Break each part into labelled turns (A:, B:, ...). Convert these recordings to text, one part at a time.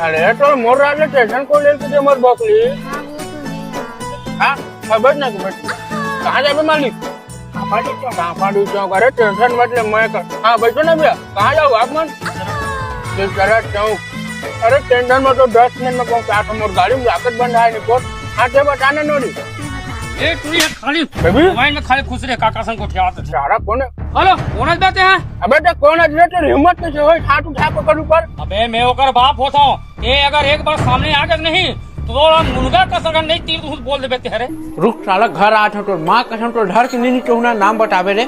A: अरे तो मोर राज स्टेशन को ले तुझे मर बकली। हाँ खबर ना कहाँ जाए मालिक? कापाड़ी चौक। अरे टेंशन मतलब मैं हाँ बैठो ना भैया। कहाँ जाओ आप मन? चौक। अरे टेंशन में तो 10 मिनट में पहुँचा था। मोर गाड़ी में जाकर बंद है निकोट। हाँ ते बताने नोरी
B: एक तू ये खाली मोबाइल में खाली खुश रहे काका संग को ठियात है।
A: सारा कौन है?
B: हेलो कौन है बैठे हैं?
A: अबे तो कौन है तेरे हिम्मत कैसे होई हाथ उठा पकड़ ऊपर?
B: अबे मैं ओकर बाप होता हूँ। ये अगर एक बार सामने आ गए नहीं तो मुनगा का सगन नहीं तीर तू बोल दे बेटे अरे
A: रुक साला घर आ था तो माँ कसम तो डर के नहीं कहूना नाम बतावे रे।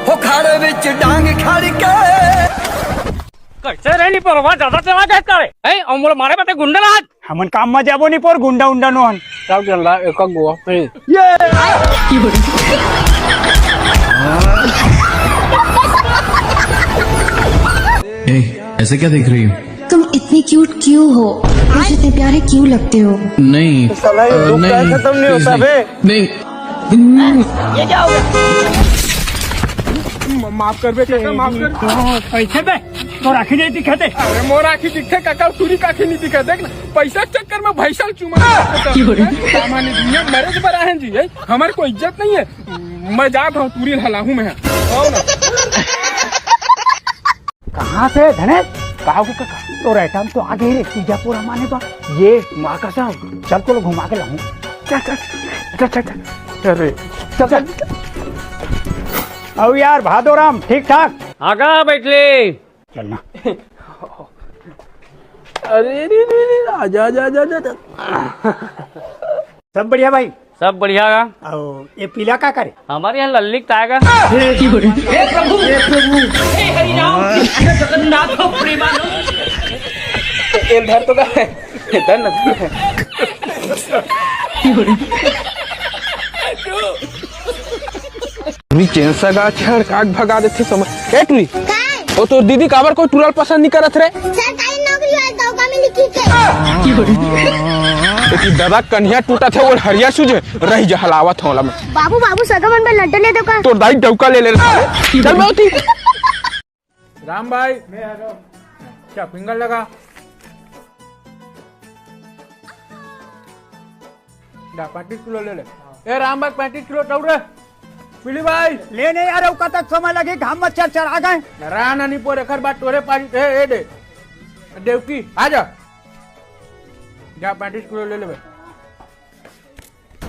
C: हो खाड़े विच डांग खड़ के
B: कैसे रहनी पर वहाँ ज्यादा चला गया करे ए और मारे बते गुंडा हाथ
D: हमन काम में जाबो नहीं पर गुंडा उंडा नो हन
A: सब चल रहा एक गोवा पे
E: ऐसे क्या देख रही हो?
F: तुम इतनी क्यूट क्यों हो? मुझे इतने प्यारे क्यों लगते हो?
E: नहीं
A: नहीं खत्म नहीं होता बे।
E: नहीं
B: ये क्या हो गया?
A: माफ कर बे काका माफ कर।
D: कैसे बे तो राखी नहीं दिखाते?
A: अरे मोर आखी दिखे काका तुरी काखी नहीं दिखे देख ना पैसा के चक्कर में भैंसा चुमा सामान्य दुनिया मरे बड़ा है जी हमारे को इज्जत नहीं है। मैं जाता हूँ तुरी हलाहू में
D: कहाँ से धनेश कहा को तो रहता हम तो आगे ही सीजापुर हमारे तो ये माँ का साहब चल तो घुमा के लाऊं। चल चल चल चल चल अरे चल चल अब यार भादोराम ठीक ठाक
B: आगा बैठले
D: चलना।
A: अरे आजा आजा आजा
D: सब बढ़िया भाई
B: सब बढ़िया का
D: और ये पीला का करे
B: हमारे यहाँ लल्लिक आएगा।
A: धर तो का धर ना चेन सगा छड़ काट भगा देते समझ टुरी वो तो दीदी काबर कोई टुरल पसंद नहीं करत रे
G: सरकारी नौकरी है तो का में लिखी के
A: कि दबा कन्या टूटा थे और हरिया सुझे रही जा हलावत होला में
G: बाबू बाबू सगमन में लड्डू ले दो का
A: तो दाई डौका ले चल मैं उठी राम भाई मैं आ रहा हूं क्या फिंगर लगा दा 35 किलो ले ए राम भाई 35 किलो टौरे पीली भाई
D: ले नहीं यार का तक समय लगे घाम में चर चर आ गए
A: राना नहीं पोरे खर बात तोरे पारी ए दे देवकी आ जा 35 किलो ले ले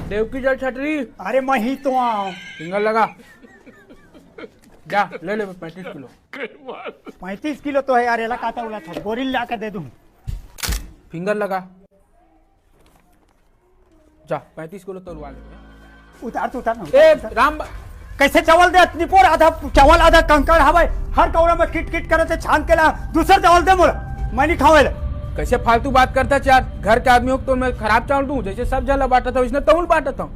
A: देवकी जल छतरी
D: अरे मैं ही तो आऊं
A: फिंगर लगा जा ले 35 किलो
D: 35 किलो तो है यार एला काटा उला था गोरिल ला के दे दूं
A: फिंगर लगा जा 35 किलो तोड़वा ले
D: उतार तो उतार ना
A: ए राम
D: कैसे चावल दे निपोर आधा चावल आधा कंकड़ हवे हर कौरा में किट किट करे छान के ला दूसरा चावल दे मोर मैं नहीं खावेला
A: कैसे फालतू बात करता चार घर के आदमियों को तो मैं खराब चावल दूं जैसे सब जला बांटा था इसने तौल बांटा था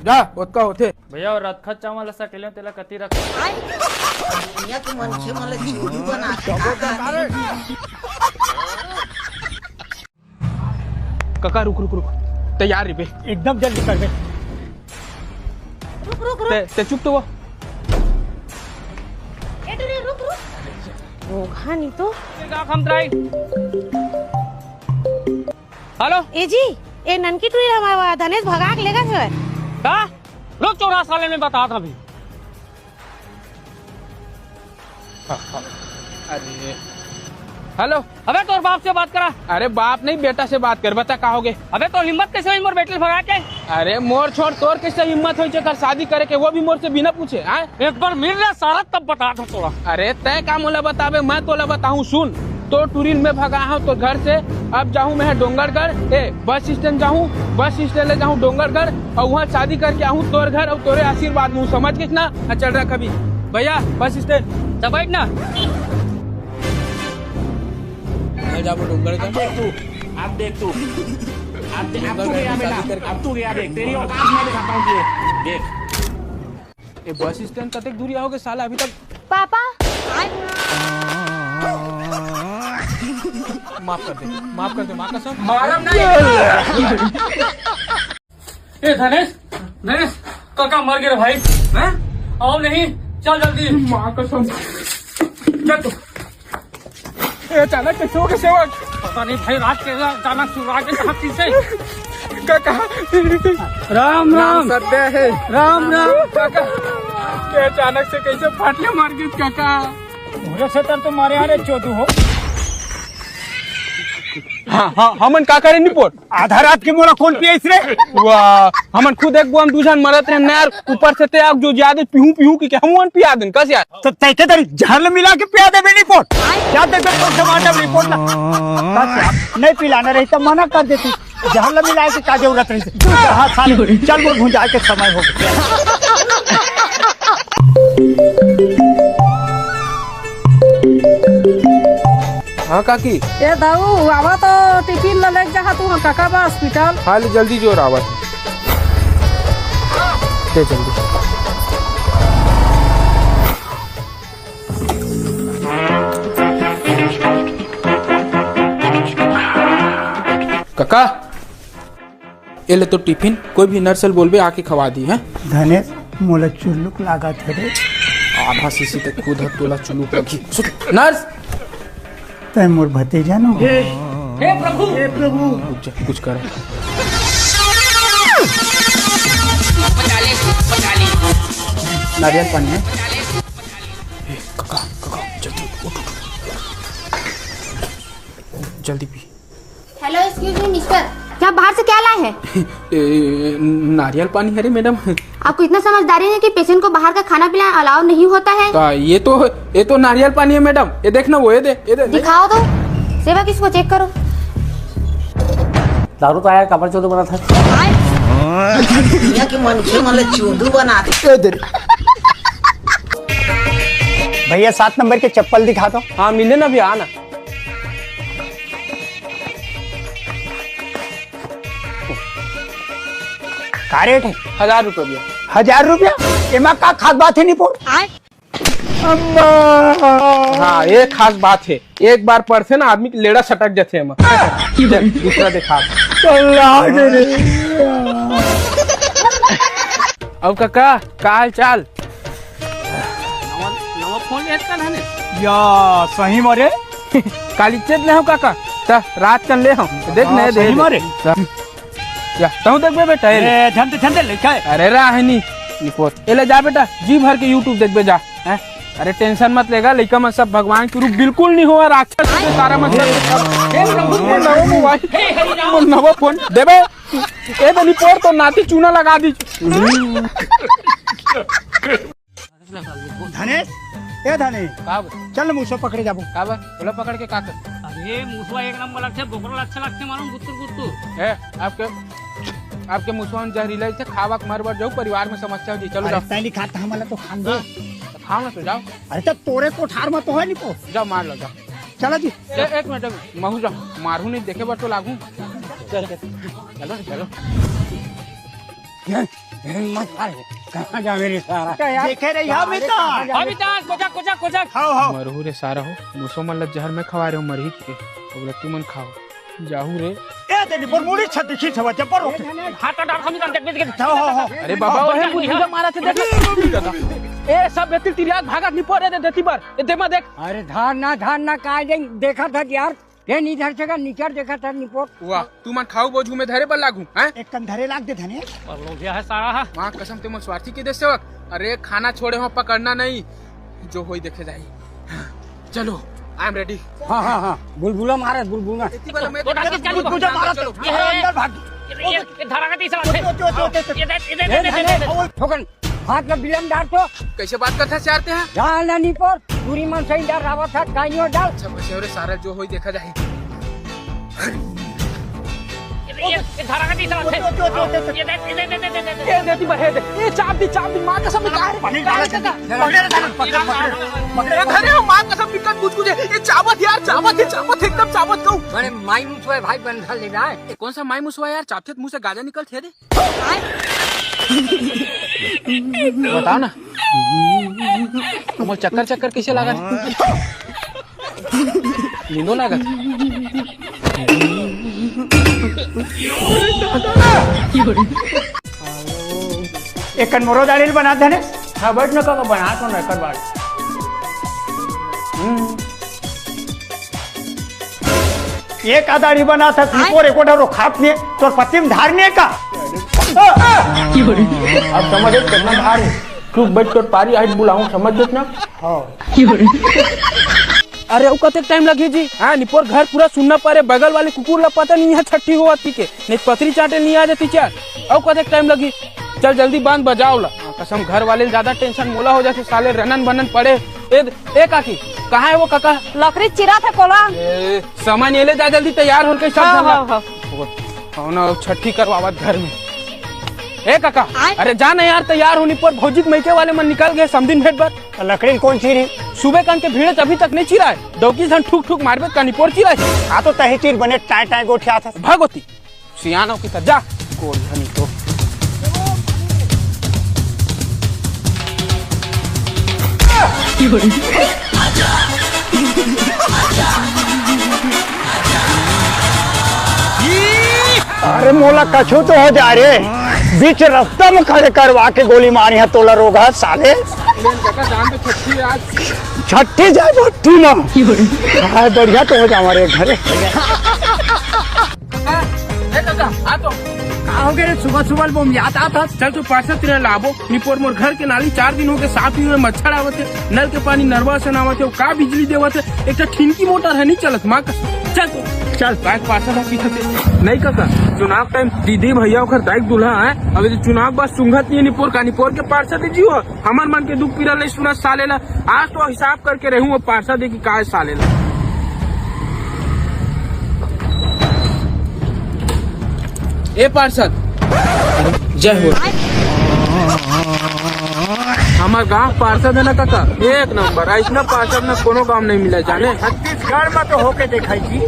A: जा उसका होते
B: भैया और रखा चावल ऐसा केले तेला कती रख
A: काका रुक रुक रुक तैयार रे
D: एकदम जल्दी कर बे
A: ते चुप तो वो
G: एटरे रुक रुक ओ खानी तो
B: हेलो
G: ए जी ए ननकी टुरी हमारा धनेश भगा के लेगा फिर
B: का लोग 14 साल में बता था अभी
A: अरे हेलो
B: अबे तोर बाप से बात करा।
A: अरे बाप नहीं बेटा से बात कर बता कहोगे
B: अबे तो हिम्मत कैसे हुई मोर बेटे भगा के?
A: अरे मोर छोड़ तोर कैसे हिम्मत हुई कर शादी करे के वो भी मोर से बिना पूछे आए
B: एक बार मिल रहा सारा तब बता था तोड़ा।
A: अरे तय का मोला बतावे मैं तोला बताऊं सुन तो टूरिन में भगा हूँ तो घर से अब जाऊँ मैं डोंगरगढ़ ए बस स्टैंड जाऊँ बस स्टैंड ले जाऊँ डोंगरगढ़ और वहाँ शादी करके आऊँ तोर घर और तोरे आशीर्वाद लूँ समझ के ना चल रहा कभी भैया बस स्टैंड
B: सब बैठ ना
A: जाओ डोंगरगढ़
H: अब देख तू अब तू गया बेटा अब तू गया देख तेरी औकात मैं दिखाता हूँ तुझे देख
A: ये बस स्टैंड कतक दूरी आओगे साला अभी तक
G: पापा
A: माफ कर दे माँ कसम
B: मालूम नहीं ए धनेश काका मर गए भाई हैं आओ नहीं चल जल्दी
A: माँ कसम
B: चल तू।
A: ये अचानक कैसे हो गए सेवक?
B: पता नहीं भाई, रात के अचानक सुराग कहाँ चीज से।
A: काका
B: राम राम
A: सत्य है।
B: राम राम।
A: काका ये अचानक से कैसे फाटले मार गए काका?
B: मुझे से तर तुम्हारे यहाँ चोदू हो।
A: हाँ हाँ हमन का करे निपोट
D: आधा रात के मोला कौन पिए रे?
A: वाह हमन खुद एक हम दूसरा मरत रहे यार, ऊपर से ते आप जो ज्यादा पीहू पीहू की हम पिया दिन कस यार।
D: तो तैके तरी झल मिला के पिया दे रिपोर्ट। क्या देख तो टमाटर रिपोर्ट ला कस यार नहीं पिलाना रही तो मना कर देती। झल मिला के का जरूरत रही। हां साले चल वो भुंजा के समय हो गया।
A: हाँ काकी
G: ए दाऊ आवा तो टिफिन ल लेके जा तू काका बा हॉस्पिटल।
A: हाल जल्दी जोर आवत दे जल्दी। काका ये ले तो टिफिन कोई भी नर्सल बोलबे आके खवा दी है।
D: धनेश मोला चुल्लुक लागत है रे।
A: आधा सीसी तक खुद हट तोला चुलूक रखी। नर्स
D: तै मोर भतीजा नो।
B: हे प्रभु, हे प्रभु।
A: कुछ करे
D: नारियल पानी है।
A: काका काका जल्दी उठ जल्दी P.
F: Hello excuse me mister, क्या बाहर से क्या लाए हैं?
A: नारियल पानी है रे मैडम।
F: आपको इतना समझदारी है कि पेशेंट को बाहर का खाना पिलाना अलाउ नहीं होता है?
A: ये तो नारियल पानी है मैडम। ये देखना वो ये दे
F: दिखाओ तो। सेवा किसको चेक करो।
B: दारू तो आया कपड़ चोदू बना था।
I: दुनिया के मनुष्य मतलब चूदू बनाते।
D: भैया 7 नंबर के चप्पल दिखा दो।
A: हाँ मिले ना भी आना।
D: का रेट है?
A: 1000 रुपये भैया।
D: 1000 रुपया? एमा का खास बात है निपोट?
A: हाँ एक खास बात है, एक बार पढ़ते ना आदमी की लेड़ा सटक जाते हैं। दूसरा दिखा अब काका का हाल चाल?
B: नवा फोन लेता है
D: या सही मरे
A: काली चेत ले हम काका ता रात कन ले हम देख नहीं दे
D: मरे
A: या तू देख बे बेटा
D: ए झंडे झंडे लिखा है।
A: अरे राहनी निपोत एले जा बेटा जी भर के YouTube देख बे जा हैं। अरे टेंशन मत लेगा लइका में सब भगवान के रूप बिल्कुल नहीं हुआ। राक्षस से सारा मतलब नवा फोन देबे ए बनी पोर तो नाती चूना लगा दी।
D: धनेश ए धनेश चल मुसो पकड़े जाबो।
A: का बा बोला पकड़ के का कर?
B: अरे मुसवा एक नंबर लगते, बोकरा अच्छा लगते मालूम गुत्तुर।
A: ए आपके मुसवान जहरीला से खावा के मरबर जाओ परिवार में समस्या हो जी। चलो जाओ।
D: तैली खाता हमला तो खान दे।
A: खाओ ना तो जाओ।
D: अरे तो तोरे कोठार में तो है नहीं को।
A: जाओ मार लो जाओ।
D: चलो जी
A: एक मिनट महू जाओ मारू नहीं देखे बस तो लागू। चलो चलो
D: कहाँ जा मेरे सारा देखे रही हा बेटा।
B: अभी तक कोचा
D: खाओ खाओ
A: मरहू रे सारा हो मुसो मन ल जहर में खवा रहे हो मरही के बोला तू मन खाओ जाहू रे।
D: ए तेरी पर मुड़ी छत खींच हवा चप्पल ओके
B: हाथ डाल खमी देख
D: जाओ हो
A: अरे बाबा ओहे बुझा मारा थे देख ए सब बेती तिरिया भागा नहीं पड़े दे देती बार ए दे मा देख।
J: अरे धार ना का देखा था यार ये नीचे जगह नीचे देखा था निपोट।
A: वाह तू मन खाओ बोझू में धरे पर लागू हैं।
D: एक कंधरे लाग दे धने
B: पर लोग है सारा।
A: मां कसम ते मन स्वार्थी के दे सेवक। अरे खाना छोड़े हो पकड़ना नहीं जो होई देखे जाई। चलो आई एम रेडी।
J: हाँ बुलबुला मारे बुलबुला
A: इतनी वाला मैं
B: तो डाके क्या
D: तुझे मारा
B: चलो
D: तो अंदर भाग।
B: ये धारा का तीसरा ये
J: ठोकन हाथ में बिलम डाल तो
A: कैसे बात करता से आते हैं।
J: डाल ना निपोट पूरी मन सही डाल रावत था काइयो डाल
A: अच्छा बस और सारा जो होई देखा जाए।
B: ये धारा का तीसरा
A: ये देती बहे दे ये चाप दी मां कसम का है
D: पानी डाल
A: पकड़े धरे हो मां कसम निकल कुछ ये चावत यार चावत एकदम चावत कहूं।
J: मैंने माई मुझे भाई बंधा ले रहा है।
A: कौन सा माई मुसवा यार चापते मुंह से गाजा निकल थे दे बताओ ना तुम्हारे चक्कर कैसे लगा? नींदो लगा
D: एक कनमोरो दालिल बना धने।
A: हाँ बैठ ना कब बना तो ना कर बात
D: एक आदाड़ी बना था और एक ओडा खापने तो पतिम धारने का
A: अब समझ कितना धार है चुप बैठ कर पारी हाइट बुलाऊं समझ ना। अरे वो कते टाइम लगी जी। हाँ निपोर घर पूरा सुनना पड़े बगल वाले कुकुर ला पता नहीं है छठी हुआ थी के नहीं पतरी चाटे नहीं आ जाती चार और कते टाइम लगी। चल जल्दी बांध बजाओ ला कसम घर वाले ज्यादा टेंशन मोला हो जाते साले रनन बनन पड़े। ए काकी कहाँ है वो काका?
G: लकड़ी चिरा था कोला
A: सामान ये ले जा जल्दी तैयार होकर सब ना छठी करवावत घर में। ए काका अरे जाना यार तैयार होने पर भौजिक मैके वाले मन निकल गए समदिन भेट पर।
D: लकड़ी कौन चीरी?
A: सुबह कान के भीड़ अभी तक नहीं चिरा है डौकी सन ठुक ठुक मारबे का निपोर चिरा है।
D: हाँ तो तही चीर बने टाई टाई गोठिया था
A: भगवती सियानो की जा कोल धनी तो
D: अरे मोला कछू तो हो जा रे बीच रास्ता में खड़े करवा के गोली मारी है तोला रोग है साले। छठी जाए भट्टी ना बढ़िया तो हो जा हमारे घरे।
A: हो गए सुबह सुबह वो याद आता चल तू पार्सल तेरे लाभो निपोर मोर घर के नाली 4 दिन हो गए साफ ही मच्छर आवते नल के पानी नरवा से नावते का बिजली देवते एक ठिनकी मोटर है नहीं चलत माँ चल चल बैग पार्सल नहीं काका चुनाव टाइम दीदी भैया ओखर दाइक दूल्हा है अभी तो चुनाव बस सुंघत नहीं निपोर का निपोर के पार्सल दीजिए हो हमार मन के दुख पीड़ा नहीं सुना साले ला आज तो हिसाब करके रहूं वो पार्सल दे की का साले ला। ए पार्षद जय हो हमार गांव पार्षद है ना काका एक नंबर ऐसा पार्षद ना कोनो गांव नहीं मिला जाने
D: छत्तीसगढ़ में तो होके दिखाई थी।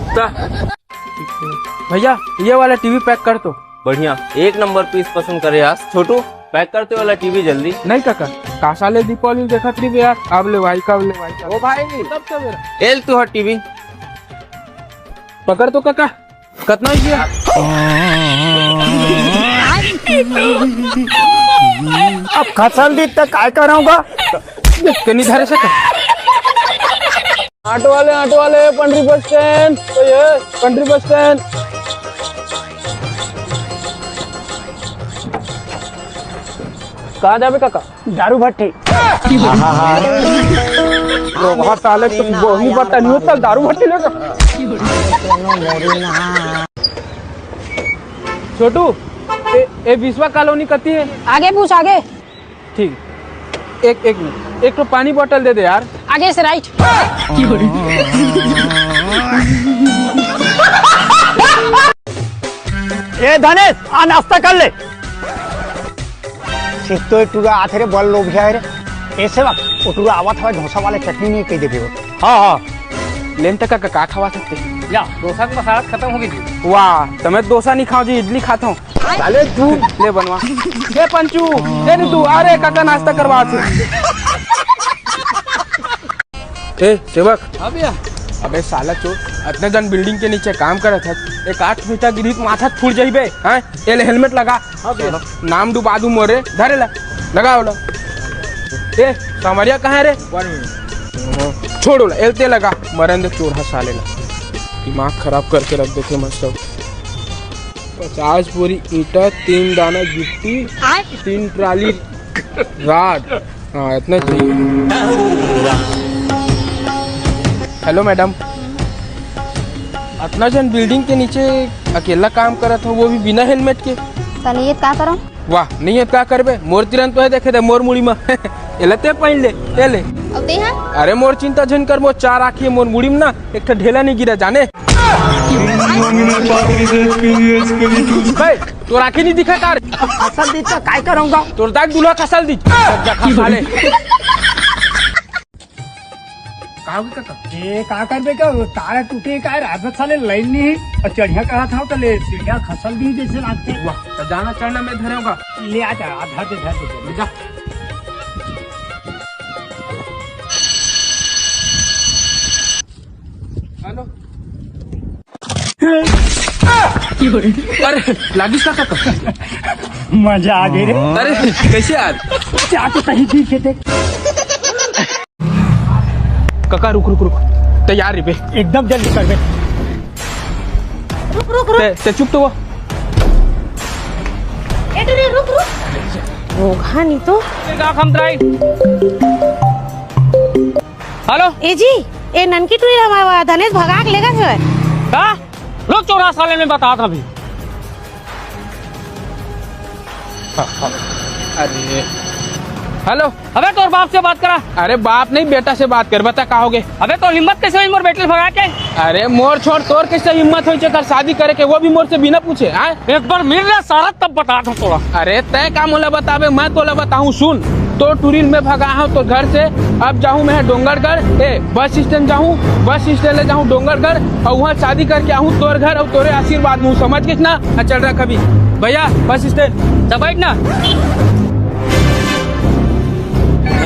A: भैया ये वाला टीवी पैक कर तो।
K: बढ़िया 1 नंबर पीस पसंद करे यार छोटू पैक करते वाला टीवी जल्दी।
A: नहीं काका कासाले दीपावली देखा थी यार अब ले भाई कब ले भाई
K: ओ भाई
A: तब तो मेरा
K: एल तू हट टीवी
A: पकड़ तो काका कितना ही किया
D: अब खसल दी तक काय कराऊंगा
A: कनी धारे से ऑटो वाले पंडरी बस स्टैंड तो ये पंडरी बस स्टैंड कहाँ जावे काका?
D: दारू भट्टी
A: बहुत साले तो बहु पता नहीं होता दारू भट्टी लेकर छोटू ए विश्वा कॉलोनी कती है
G: आगे पूछ आगे
A: ठीक एक मिनट एक तो पानी बोतल दे दे यार
G: आगे से राइट।
D: ए धनेश आ नाश्ता कर ले सिर्फ तो टूरा आथे रे बल लोग है रे ऐसे वक्त टूरा आवत है ढोसा वाले चटनी नहीं कह देबे। हाँ
A: लेन तक का खवा सकते
B: या डोसा का मसाला खत्म हो गई।
A: वाह तो मैं डोसा नहीं खाऊं जी इडली खाता हूँ साले तू ले बनवा ए पंचू ए तू अरे काका नाश्ता करवा ए सेवक अबे साला चोर इतने जन बिल्डिंग के नीचे काम करत है एक 8 फीटा गिरी माथा फूट जाइबे हैं ए हेलमेट लगा नाम डुबा दू मोरे धरे ला लगाओ ला ए समरिया कहाँ है रे 1 मिनट छोड़ो ला एलते लगा मरेंद्र चोर है साले ला दिमाग खराब करके रख देते मस्त 50 बोरी ईटा 3 दाना गिट्टी 3 ट्राली राड हाँ इतना चाहिए। हेलो मैडम इतना जन बिल्डिंग के नीचे अकेला काम करा था वो भी बिना हेलमेट के
F: नियत का करो?
A: वाह नियत का करबे मोर तिरंत तो है देखे दे मोर मुड़ी में एलते पहन ले ले
F: अब दे हां
A: अरे मोर चिंता झन कर मोर 4 आँखी मोर मुड़ी में ना एक ठा ढेला नहीं गिरा जाने तोर आँखें नहीं दिखा कार
D: फसल दी तो काय करूंगा
A: तोर दाग दूल्हा कसल दी साले
D: ये का करबे का तारा टूटे का रात साले लाइन नहीं और चढ़िया कहा था तो ले सीढ़िया खसल दी जैसे लागते।
A: वाह तो जाना चढ़ना मैं धरेगा
D: ले आ जा आधा दे
A: जा हेलो अरे लागिस का
D: मजा आ गई रे।
A: अरे कैसे यार
D: क्या तो कहीं दिखे थे
A: काका रुक रुक रुक तैयार रे बे
D: एकदम जल्दी कर बे।
G: रुक रुक रुक
A: ते चुप तो वो
G: ए टुरी रुक रुक होगा नहीं तो
B: हेलो
G: ए जी ए ननकी टुरी हमारा धनेश भगा के लेगा है
B: का लोग 14 साल में बता था अभी।
A: अरे हेलो
B: अबे तो बाप से बात करा।
A: अरे बाप नहीं बेटा से बात कर बता का हो गए।
B: अबे तो हिम्मत कैसे हुई मोर बेटे भगा के।
A: अरे मोर छोड़ तोर कैसे हिम्मत हुई कर शादी करे के वो भी मोर से बिना पूछे। हाँ
B: एक बार मिल रहा सारा तब बता था थोड़ा।
A: अरे तय का मोला बतावे मैं तोला बताऊं सुन तो टूरिल में भगा हूँ तो घर से अब जाऊँ मैं डोंगरगढ़ बस स्टैंड जाऊँ बस स्टैंड ले जाऊँ डोंगरगढ़ और वहाँ शादी करके आऊँ तोर घर और तोरे आशीर्वाद मुँह समझ के ना चल रहा कभी भैया बस स्टैंड
B: जब बैठ ना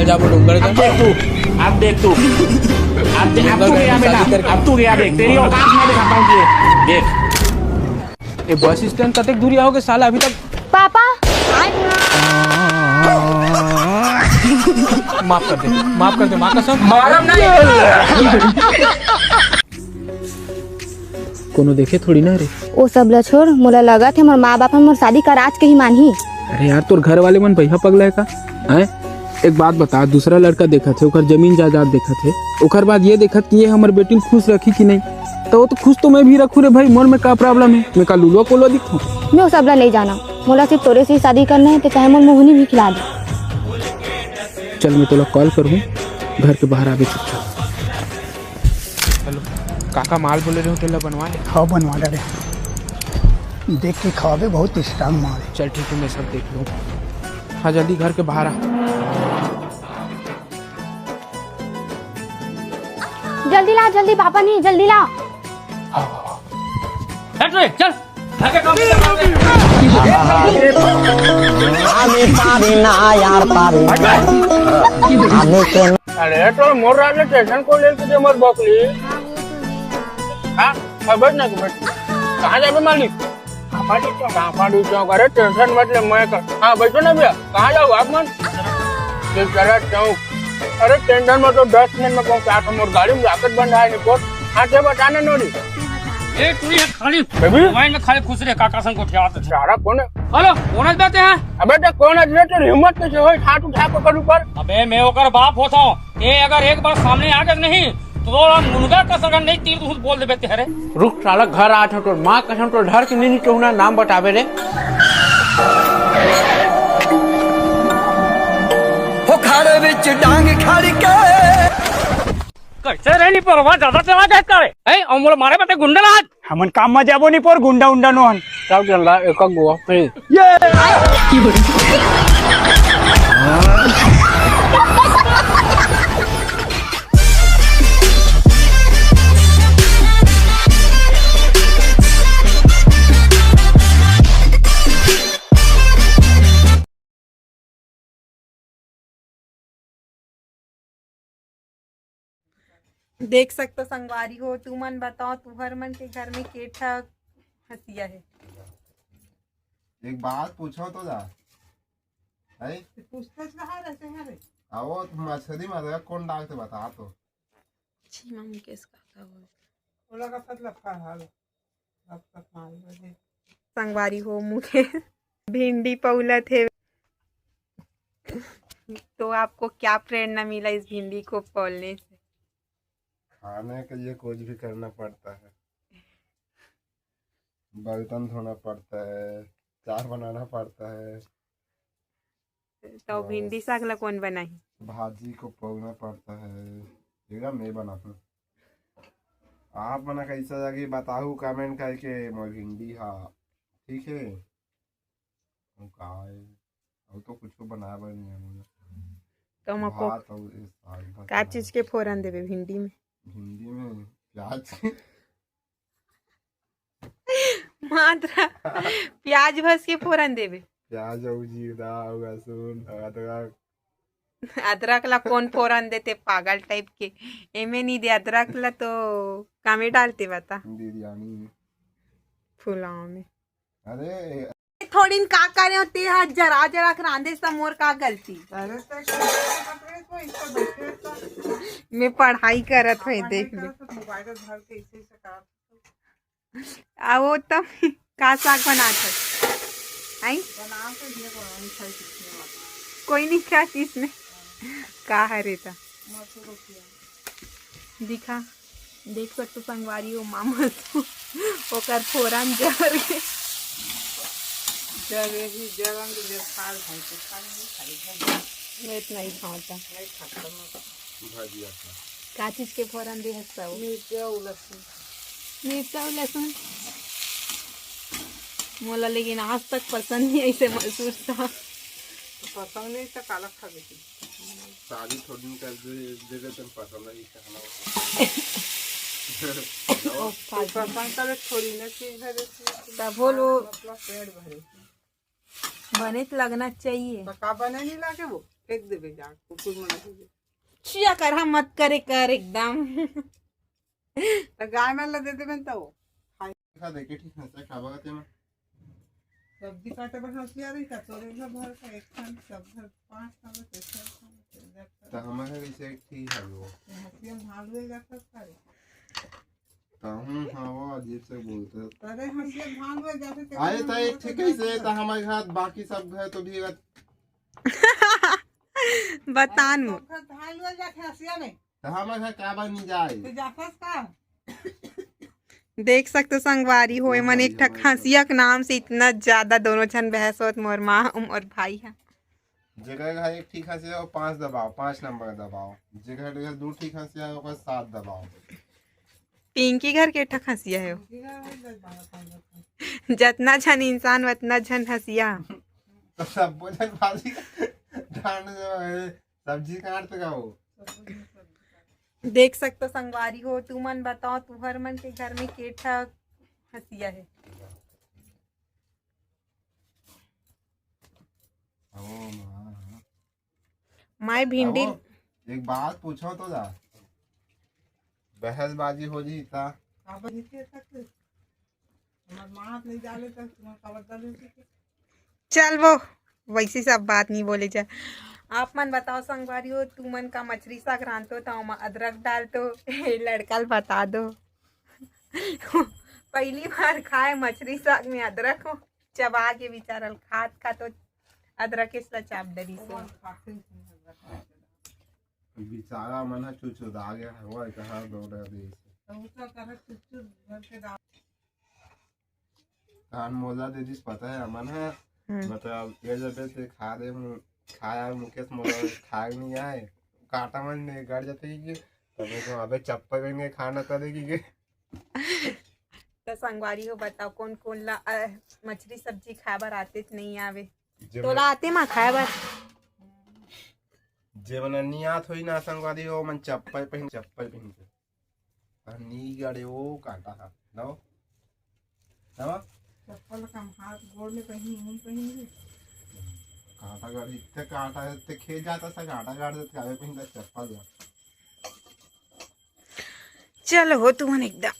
H: अब देख तू अब तू गया बेटा अब तू गया देख तेरी औकात मैं दिखाता हूँ तुझे देख।
A: ये बस स्टैंड कतक दूरी आओगे साला अभी तक।
F: पापा
A: माफ कर दे माँ कसम कोनो देखे थोड़ी ना रे।
F: वो सब ला छोड़ मोला लगा थे मोर माँ बाप मोर शादी कर आज के ही मानही।
A: अरे यार तोर घर वाले मन भैया पगला है का है। एक बात बता दूसरा लड़का देखा थे ओकर जमीन जायदाद देखा थे ओकर बाद ये देखा कि ये हमारे बेटी खुश रखी कि नहीं तो वो तो खुश तो मैं भी रखू रे भाई मोर में क्या प्रॉब्लम है मैं का लुलुआ पोलो दिखूं।
F: मैं वो सब ला नहीं जाना मोला सिर्फ तोरे से ही शादी करना है तो चाहे मोर मोहनी भी खिला दे।
A: चल मैं तोला कॉल करूँ घर के बाहर आगे चुपचाप। हेलो काका माल बोले रहे होटल बनवाए।
D: हाँ बनवा रहे देख के खावे बहुत स्ट्रांग माल है।
A: चल ठीक है मैं सब देख लूँ। हाँ जल्दी घर के बाहर आ।
F: जल्दी ला जल्दी पापा नहीं जल्दी ला।
B: चल आगे काम
A: अरे तो मोर रात स्टेशन को लेके जे मत बकली। हाँ खबर ना कहाँ जाबे मालिक कापाड़ी चौक। अरे टेंशन मतलब मैं कर हाँ बैठो ना भैया कहाँ जाओ आप मन चौक। अरे टेंशन में तो 10 मिनट में पहुँचा तो मोर गाड़ी में जाकर बंद है निकोट। हाँ क्या बताना नोड़ी
B: ये तू ये खाली
A: बेबी
B: मोबाइल में खाली खुश रहे काका संग को उठा तो
A: सारा कौन है।
B: हेलो कौन है बातें हैं।
A: अबे तो कौन है तो हिम्मत कैसे हो हाथ उठा को कर ऊपर।
B: अबे मैं होकर बाप होता हूँ ये अगर एक बार सामने आ गए नहीं तो मुनगा का सगन नहीं तीर तू बोल दे बेते अरे
H: रुक साला घर आ तो माँ कसम तो धर के नहीं टोहना नाम बतावे रे।
C: हो खाड़े विच डांग खड़ के
B: कैसे रहनी परवा ज्यादा चला जाए करे ए और मारे बातें गुंडा आज
D: हमन काम में जाबो नहीं पर गुंडा उंडा नो हन
A: सब चल रहा एक गोवा पे
L: देख सकते संगवारी हो तू मन बताओ तू हर मन के घर में केठा हसिया है।
M: एक बात पूछो तो जा है
L: पूछताछ कहाँ रहते हैं रे।
M: आओ मछली मारेगा कौन डालते बता तो
L: छी मम्मी केस का ओला का मतलब का हाल अब तक माल बजे संगवारी हो मुझे भिंडी पौला थे तो आपको क्या प्रेरणा मिला इस भिंडी को पौलने से।
M: खाने के लिए कुछ भी करना पड़ता है बर्तन धोना पड़ता है चार बनाना पड़ता है
L: तो भिंडी साग ला कौन बनाई
M: भाजी को पौना पड़ता है एकदम मैं बनाता आप मना कैसा जाके बताओ कमेंट करके मैं भिंडी हाँ ठीक है अब तो कुछ बना नहीं है मुझे
L: तो हमको क्या चीज के फोरन देवे भिंडी में
M: प्याज
L: मात्रा प्याज भस के फोरन देवे
M: प्याज और जीरा लहसुन
L: अदरक ला कौन फोरन देते पागल टाइप के एमे नहीं दे अदरक ला तो कामे डालते बता
M: बिरयानी में
L: फुलाव में।
M: अरे
L: थोड़ी न का करे होती है जरा जरा कर आंधे सा मोर का गलती मैं पढ़ाई करत हुई देख ले वो तब का साग बनाते आई कोई नहीं क्या चीज में का है रेता दिखा देख सकते संगवारी हो मामा तो ओकर फोरन जर के नहीं खाता का चीज के फोरन दे हस्ता मिर्चा लहसुन मोला लेकिन आज तक पसंद नहीं ऐसे महसूस था
J: पसंद नहीं तो काला खा गई
M: शादी थोड़ी कर दे तुम पसंद नहीं खाना
J: पसंद करे थोड़ी ना चीज है
L: तब बोलो
J: पेट भरे
L: बने तो लगना चाहिए
J: तो का बने नहीं लाके वो फेंक देवे जा कुकुर में नहीं
L: चिया कर हम मत करे कर एकदम
J: तो गाय में ला दे देवे तो
M: खा दे के ठीक है खावा का में
J: सब्जी काटे पर हंसी आ रही कटोरे में भर का एक खान सब भर 5 खावे
M: तो हमारे इसे ठीक है वो
J: हंसी हम हालवे जाता सारे
M: हम हाँ वो अजीब से बोलते
J: अरे हंसी हालवे जाते
M: आए तो एक ठीक है से तो हमारे घर बाकी सब घर तो भी
L: बतान
J: हालवे जाते हंसिया में
M: तो हमारे घर क्या बनी जाए
J: तो जाफस का
L: देख सकते संगवारी होए मन एक ठक हंसिया के नाम से इतना ज्यादा दोनों जन बहस होत मोर माँ और भाई है
M: जगह का एक ठीक हंसी है 5 दबाओ 5 नंबर दबाओ जगह 2 ठीक हंसी है 7 दबाओ
L: पिंकी घर के ठक हंसिया है जितना झन इंसान उतना झन हंसिया
M: तो सब बोले भाजी सब्जी काट का हो
L: देख सकते संगवारी हो तू मन बताओ तू हर मन के घर में के ठक हंसिया है माय भिंडी
M: एक बात पूछो तो जा बहसबाजी हो जी था
L: चल वो वैसी सब बात नहीं बोले जा आप मन बताओ संगवारी हो तू मन का मछली साग रांधतो तो अदरक डाल तो लड़का बता दो पहली बार खाए मछली साग में अदरक हो चबा के बिचारल खात खा तो अदरक इसला चाप डरी सो
M: बेचारा मन चुचुद आ गया हुआ कहाँ दौड़ा दे कान मोजा दे दिस पता है मन है मतलब ये जब से खा दे खाया मुकेश मोला खा नहीं आए काटा मन ने गड़ जाते कि तब तो अबे चप्पल में खाना करेगी के
L: तो संगवारी हो बताओ कौन कौन ला मछली सब्जी खाबर आते नहीं आवे तो ला आते मां खाबर
M: जे मन नहीं आत होई ना संगवारी हो मन चप्पल पहन के नी गड़े वो काटा हा नो नो
J: चप्पल कम हाथ गोड़ में कहीं मुंह कहीं
M: काटा गाड़ इतने काटा है इतने खेत जाता सा काटा गाड़ देते कावे पहन का चप्पल जा
L: चलो हो तू मन एकदम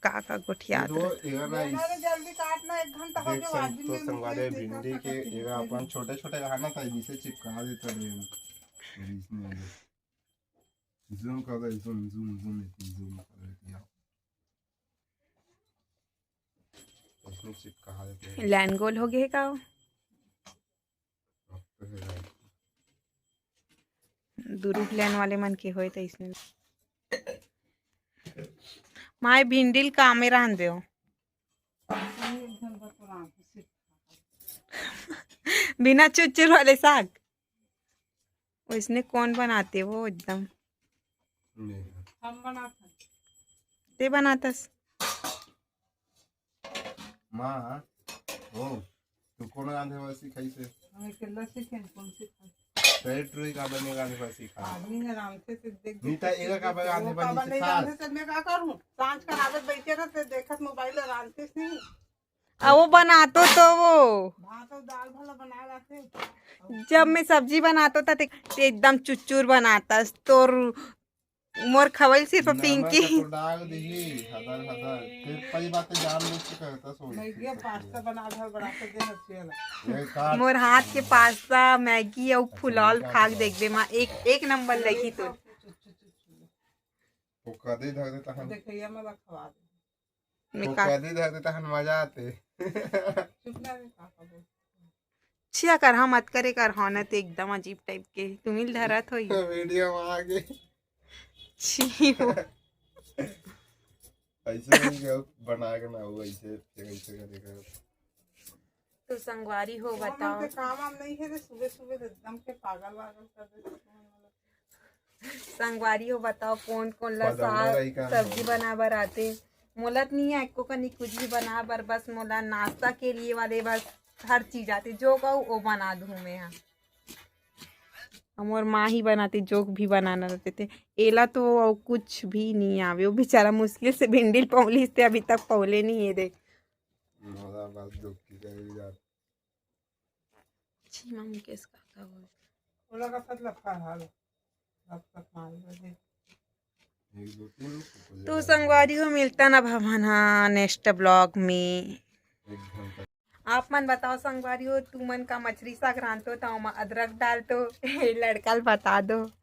L: काका गोठिया
M: तो एगा ना
J: जल्दी काटना 1 घंटा हो गया आज
M: तो संगवारी भिंडी के एगा अपन छोटे छोटे खाना था जिसे चिपका देते रे इसमें जूम कर दे जूम कर दिया उसमें चिपका देते
L: लैंड गोल हो गए का दुरुप लेन वाले मन के होए तो इसमें माय भिंडिल कामे रान दे बिना चुचुर वाले साग इसने कौन बनाते वो एकदम
J: हम बनाते
L: ते बनातस
M: माँ ओ तू कौन रांधे वाली कैसे
J: हमें केला सीखे कौन सीखा
M: पेट रोई का बनेगा नहीं बस सिखा
J: आदमी ने रांधते से देख
M: नीता एगा का बगाने बनी
J: रांधते से मैं क्या करूं सांझ का आदत बैठे रहते देखत मोबाइल रांधते नहीं
L: वो बनातो तो वो
J: भात और दाल भला बना लाते
L: जब मैं सब्जी बनाता था तो एकदम चुचुर बनाता तो मोर खवल सिर्फ पिंकी
M: डाल दी हदर हदर फिर पई बातें जान ले के कहता सो
J: मैगी पास्ता बना के दे हसिया
L: मोर हाथ के पास्ता मैगी और फुलाल खाक देख दे माँ एक नंबर लगी तो
M: वो कदी धर देता हम
J: देखिए मैं खवा दे
M: वो कदी धर देता हम मजा आते
J: चुप ना रे पापा बोल
L: छिया कर हाँ मत करे कर हाँ न तो एकदम अजीब टाइप के तुम्हें धरत हो
M: वीडियो में आ गए
L: छी हो
M: ऐसे नहीं बना के ना हो ऐसे करेगा
L: तो संगवारी हो बताओ
J: काम नहीं है रे सुबह सुबह एकदम के पागल वागल कर दे
L: संगवारी हो बताओ कौन कौन ला साग सब्जी बना बर आते मोलत नहीं है को कनी कुछ भी बना बर बस मोला नाश्ता के लिए वाले बस हर चीज आती जो कहूँ वो बना दूँ मैं यहाँ हमार माँ ही बनाती जोक भी बनाना रहते थे एला तो कुछ भी नहीं आवे वो बेचारा मुश्किल से भिंडी पौलिस थे अभी तक पौले नहीं है देख छी माँ मुकेश काका बोल
J: ओला का फतला हाल अब तक माल बजे
L: तो संगवारी हो मिलता ना भवना नेक्स्ट ब्लॉग में आप मन बताओ संगवारी हो तू मन का मछली साग रांधतो तो अदरक डाल तो लड़का बता दो